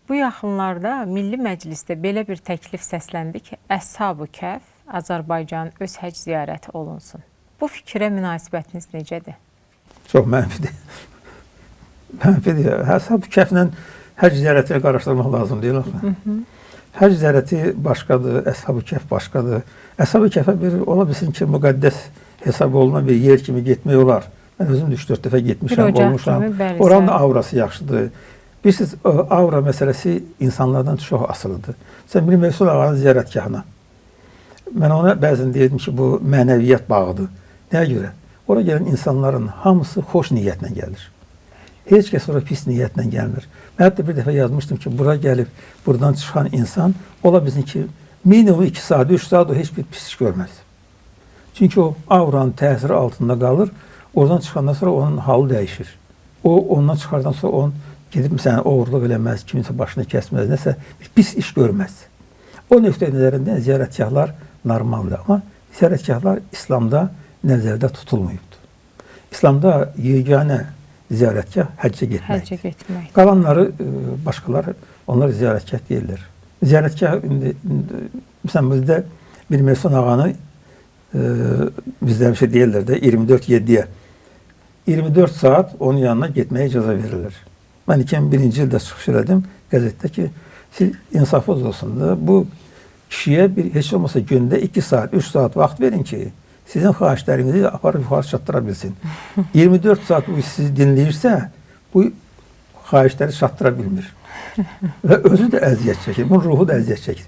Bu yaxınlarda Milli Məclisdə belə bir təklif səsləndi ki, Əshab-ı Kəhf Azərbaycanın öz həcc ziyarəti olunsun. Bu fikrə münasibətiniz necədir? Çox mənfidir. Mənfidir. Əshab-ı Kəhflə həcc ziyarətini qarışdırmaq lazım deyil. Həcc ziyarəti başqadır, Əshab-ı Kəhf başqadır. Əshab-ı Kəhfə bir ola bilsin ki, müqəddəs hesab olunan bir yer kimi getmək olar. Mən özüm 3-4 dəfə getmişəm, olmuşam. Oranın aurası yaxşıdır. Bilirsiniz, aura məsələsi insanlardan çox asılıdır. Sən bir Məhsul ağanın ziyarətgahına. Mən ona bəzən deyirdim ki, bu mənəviyyat bağıdır. Nəyə görə? Ora gələn insanların hamısı xoş niyyətlə gəlir. Heç kəs ora pis niyyətlə gəlmir. Mən hətta bir dəfə yazmışdım ki, bura gəlib, buradan çıxan insan ola bilsin ki, minimum 2 saat, 3 saat o heç bir pis iş görməz. Çünki o auranın təsiri altında qalır. Oradan çıxandan sonra onun halı dəyişir. O, ondan çıxardan sonra onun gedib məsələn oğurluq eləməz, kiminsə başını kəsməz, nəsə pis iş görməz. O nöqtə nəzərindən ziyarətgahlar normaldır, amma ziyarətgahlar İslamda nəzərdə tutulmayıbdır. İslamda yeganə ziyarətgah həccə getməkdir. Qalanları başqaları, onlar ziyarətgah deyirlər. Ziyarətgah, məsələn bizdə bir Məhsul ağanı bizdə bir şey deyirlər də 24/7-yə 24 saat onun yanına getməyə icazə verilir. Mən 2001-ci ildə çıxış elədim qəzetdə ki, siz insafınız olsun da bu kişiyə bir heç olmasa gündə 2 saat, 3 saat vaxt verin ki, sizin xahişlərinizi aparıb yuxarı çatdıra bilsin. 24 saat bu sizi dinləyirsə, bu xahişləri çatdıra bilmir. Və özü də əziyyət çəkir, bunun ruhu da əziyyət çəkir.